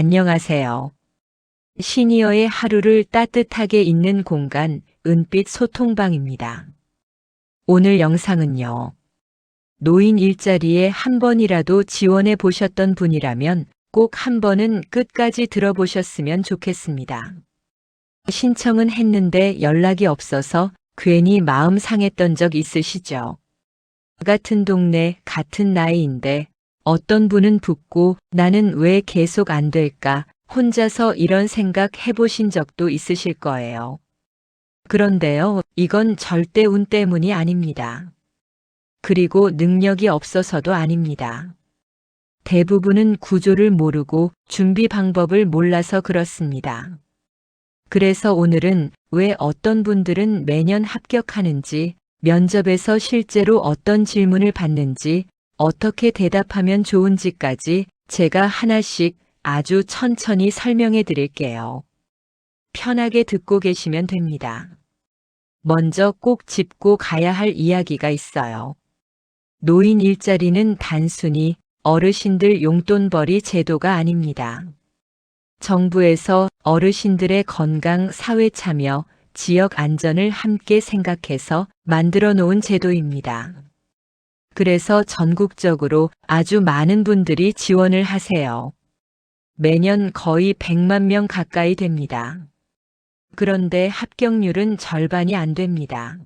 안녕하세요. 시니어의 하루를 따뜻하게 잇는 공간, 은빛 소통방입니다. 오늘 영상은요. 노인 일자리에 한 번이라도 지원해 보셨던 분이라면 꼭 한 번은 끝까지 들어보셨으면 좋겠습니다. 신청은 했는데 연락이 없어서 괜히 마음 상했던 적 있으시죠? 같은 동네, 같은 나이인데 어떤 분은 붙고 나는 왜 계속 안 될까? 혼자서 이런 생각 해보신 적도 있으실 거예요. 그런데요, 이건 절대 운 때문이 아닙니다. 그리고 능력이 없어서도 아닙니다. 대부분은 구조를 모르고 준비 방법을 몰라서 그렇습니다. 그래서 오늘은 왜 어떤 분들은 매년 합격하는지, 면접에서 실제로 어떤 질문을 받는지, 어떻게 대답하면 좋은지까지 제가 하나씩 아주 천천히 설명해 드릴게요. 편하게 듣고 계시면 됩니다. 먼저 꼭 짚고 가야 할 이야기가 있어요. 노인 일자리는 단순히 어르신들 용돈벌이 제도가 아닙니다. 정부에서 어르신들의 건강, 사회 참여, 지역 안전을 함께 생각해서 만들어 놓은 제도입니다. 그래서 전국적으로 아주 많은 분들이 지원을 하세요. 매년 거의 100만 명 가까이 됩니다. 그런데 합격률은 절반이 안 됩니다.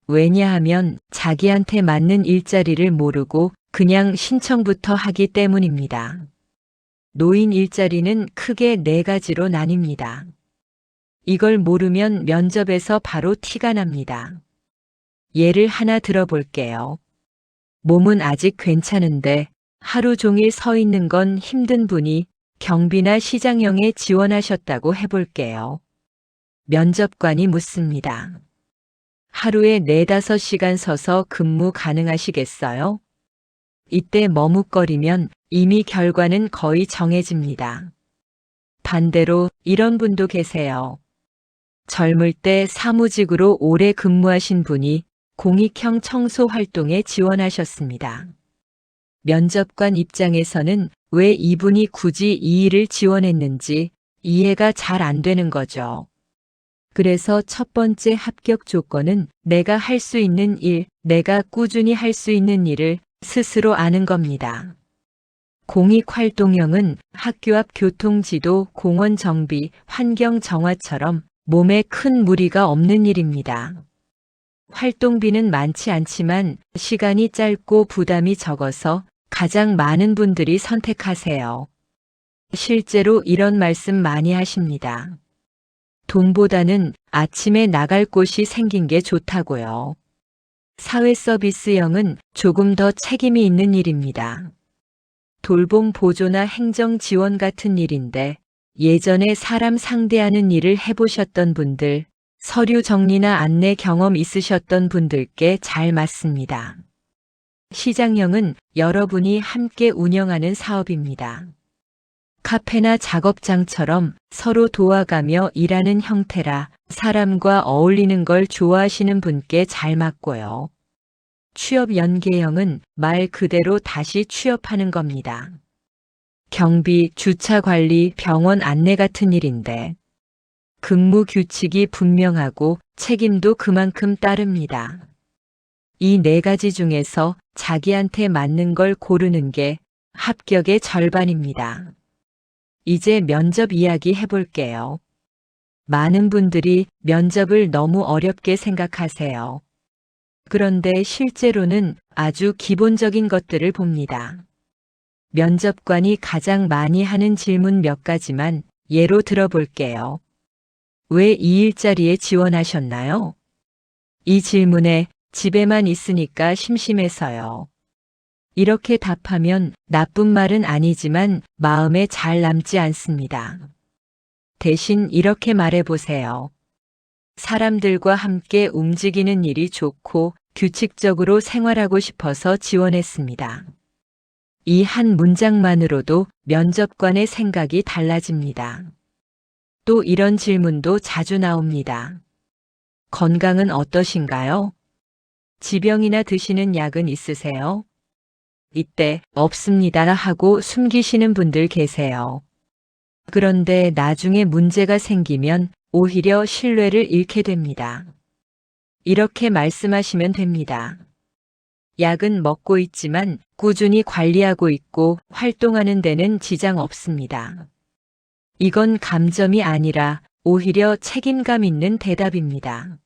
왜냐하면 자기한테 맞는 일자리를 모르고 그냥 신청부터 하기 때문입니다. 노인 일자리는 크게 4가지로 나뉩니다. 이걸 모르면 면접에서 바로 티가 납니다. 예를 하나 들어볼게요. 몸은 아직 괜찮은데 하루 종일 서 있는 건 힘든 분이 경비나 시장형에 지원하셨다고 해볼게요. 면접관이 묻습니다. 하루에 4~5시간 서서 근무 가능하시겠어요? 이때 머뭇거리면 이미 결과는 거의 정해집니다. 반대로 이런 분도 계세요. 젊을 때 사무직으로 오래 근무하신 분이 공익형 청소 활동에 지원하셨습니다. 면접관 입장에서는 왜 이분이 굳이 이 일을 지원했는지 이해가 잘 안 되는 거죠. 그래서 첫 번째 합격 조건은 내가 할 수 있는 일, 내가 꾸준히 할 수 있는 일을 스스로 아는 겁니다. 공익활동형은 학교 앞 교통지도, 공원 정비, 환경 정화처럼 몸에 큰 무리가 없는 일입니다. 활동비는 많지 않지만 시간이 짧고 부담이 적어서 가장 많은 분들이 선택하세요. 실제로 이런 말씀 많이 하십니다. 돈보다는 아침에 나갈 곳이 생긴 게 좋다고요. 사회 서비스형은 조금 더 책임이 있는 일입니다. 돌봄 보조나 행정 지원 같은 일인데 예전에 사람 상대하는 일을 해보셨던 분들, 서류 정리나 안내 경험 있으셨던 분들께 잘 맞습니다. 시장형은 여러분이 함께 운영하는 사업입니다. 카페나 작업장처럼 서로 도와가며 일하는 형태라 사람과 어울리는 걸 좋아하시는 분께 잘 맞고요. 취업 연계형은 말 그대로 다시 취업하는 겁니다. 경비, 주차 관리, 병원 안내 같은 일인데 근무 규칙이 분명하고 책임도 그만큼 따릅니다. 이 4가지 중에서 자기한테 맞는 걸 고르는 게 합격의 절반입니다. 이제 면접 이야기 해볼게요. 많은 분들이 면접을 너무 어렵게 생각하세요. 그런데 실제로는 아주 기본적인 것들을 봅니다. 면접관이 가장 많이 하는 질문 몇 가지만 예로 들어볼게요. 왜 이 일자리에 지원하셨나요? 이 질문에 집에만 있으니까 심심해서요. 이렇게 답하면 나쁜 말은 아니지만 마음에 잘 남지 않습니다. 대신 이렇게 말해보세요. 사람들과 함께 움직이는 일이 좋고 규칙적으로 생활하고 싶어서 지원했습니다. 이 한 문장만으로도 면접관의 생각이 달라집니다. 또 이런 질문도 자주 나옵니다. 건강은 어떠신가요? 지병이나 드시는 약은 있으세요? 이때 없습니다 하고 숨기시는 분들 계세요. 그런데 나중에 문제가 생기면 오히려 신뢰를 잃게 됩니다. 이렇게 말씀하시면 됩니다. 약은 먹고 있지만 꾸준히 관리하고 있고 활동하는 데는 지장 없습니다. 이건 감점이 아니라 오히려 책임감 있는 대답입니다.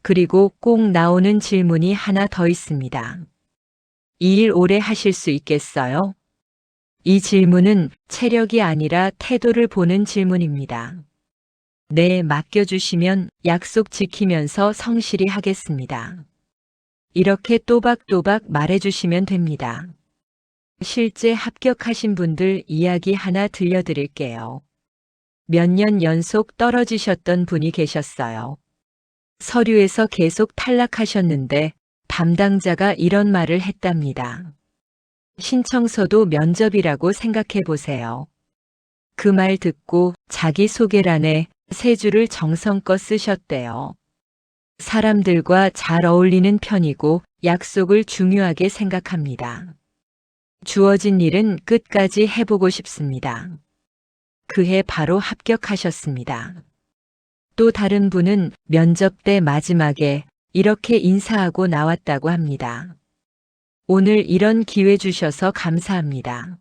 그리고 꼭 나오는 질문이 하나 더 있습니다. 이 일 오래 하실 수 있겠어요? 이 질문은 체력이 아니라 태도를 보는 질문입니다. 네, 맡겨주시면 약속 지키면서 성실히 하겠습니다. 이렇게 또박또박 말해주시면 됩니다. 실제 합격하신 분들 이야기 하나 들려드릴게요. 몇 년 연속 떨어지셨던 분이 계셨어요. 서류에서 계속 탈락하셨는데 담당자가 이런 말을 했답니다. 신청서도 면접이라고 생각해 보세요. 그 말 듣고 자기소개란에 세 줄을 정성껏 쓰셨대요. 사람들과 잘 어울리는 편이고 약속을 중요하게 생각합니다. 주어진 일은 끝까지 해보고 싶습니다. 그해 바로 합격하셨습니다. 또 다른 분은 면접 때 마지막에 이렇게 인사하고 나왔다고 합니다. 오늘 이런 기회 주셔서 감사합니다.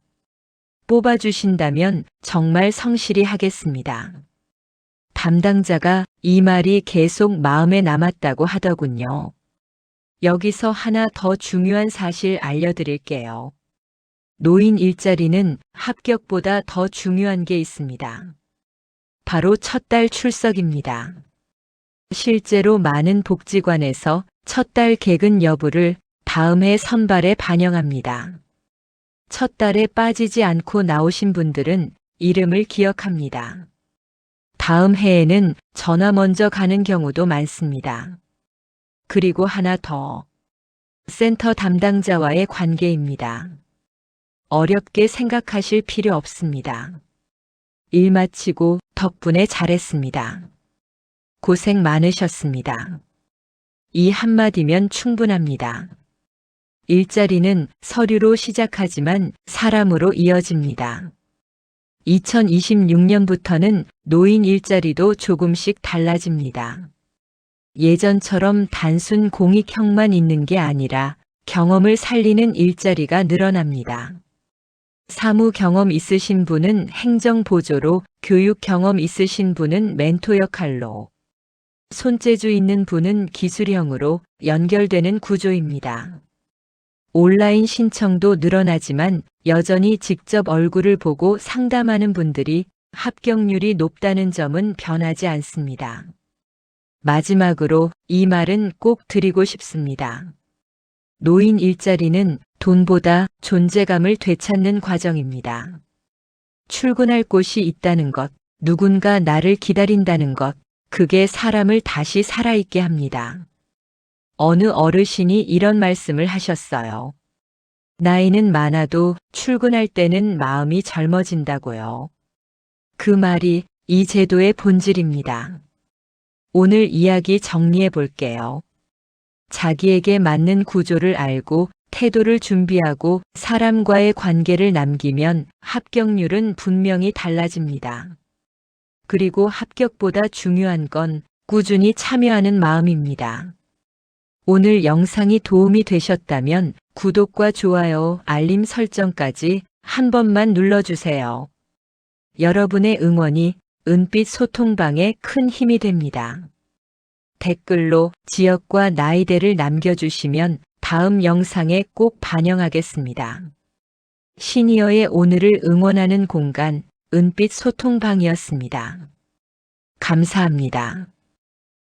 뽑아주신다면 정말 성실히 하겠습니다. 담당자가 이 말이 계속 마음에 남았다고 하더군요. 여기서 하나 더 중요한 사실 알려드릴게요. 노인 일자리는 합격보다 더 중요한 게 있습니다. 바로 첫 달 출석입니다. 실제로 많은 복지관에서 첫 달 개근 여부를 다음 해 선발에 반영합니다. 첫 달에 빠지지 않고 나오신 분들은 이름을 기억합니다. 다음 해에는 전화 먼저 가는 경우도 많습니다. 그리고 하나 더. 센터 담당자와의 관계입니다. 어렵게 생각하실 필요 없습니다. 일 마치고 덕분에 잘했습니다. 고생 많으셨습니다. 이 한마디면 충분합니다. 일자리는 서류로 시작하지만 사람으로 이어집니다. 2026년부터는 노인 일자리도 조금씩 달라집니다. 예전처럼 단순 공익형만 있는 게 아니라 경험을 살리는 일자리가 늘어납니다. 사무 경험 있으신 분은 행정 보조로, 교육 경험 있으신 분은 멘토 역할로, 손재주 있는 분은 기술형으로 연결되는 구조입니다. 온라인 신청도 늘어나지만 여전히 직접 얼굴을 보고 상담하는 분들이 합격률이 높다는 점은 변하지 않습니다. 마지막으로 이 말은 꼭 드리고 싶습니다. 노인 일자리는 돈보다 존재감을 되찾는 과정입니다. 출근할 곳이 있다는 것, 누군가 나를 기다린다는 것, 그게 사람을 다시 살아있게 합니다. 어느 어르신이 이런 말씀을 하셨어요. 나이는 많아도 출근할 때는 마음이 젊어진다고요. 그 말이 이 제도의 본질입니다. 오늘 이야기 정리해 볼게요. 자기에게 맞는 구조를 알고 태도를 준비하고 사람과의 관계를 남기면 합격률은 분명히 달라집니다. 그리고 합격보다 중요한 건 꾸준히 참여하는 마음입니다. 오늘 영상이 도움이 되셨다면 구독과 좋아요, 알림 설정까지 한 번만 눌러주세요. 여러분의 응원이 은빛 소통방에 큰 힘이 됩니다. 댓글로 지역과 나이대를 남겨주시면 다음 영상에 꼭 반영하겠습니다. 시니어의 오늘을 응원하는 공간, 은빛 소통방이었습니다. 감사합니다.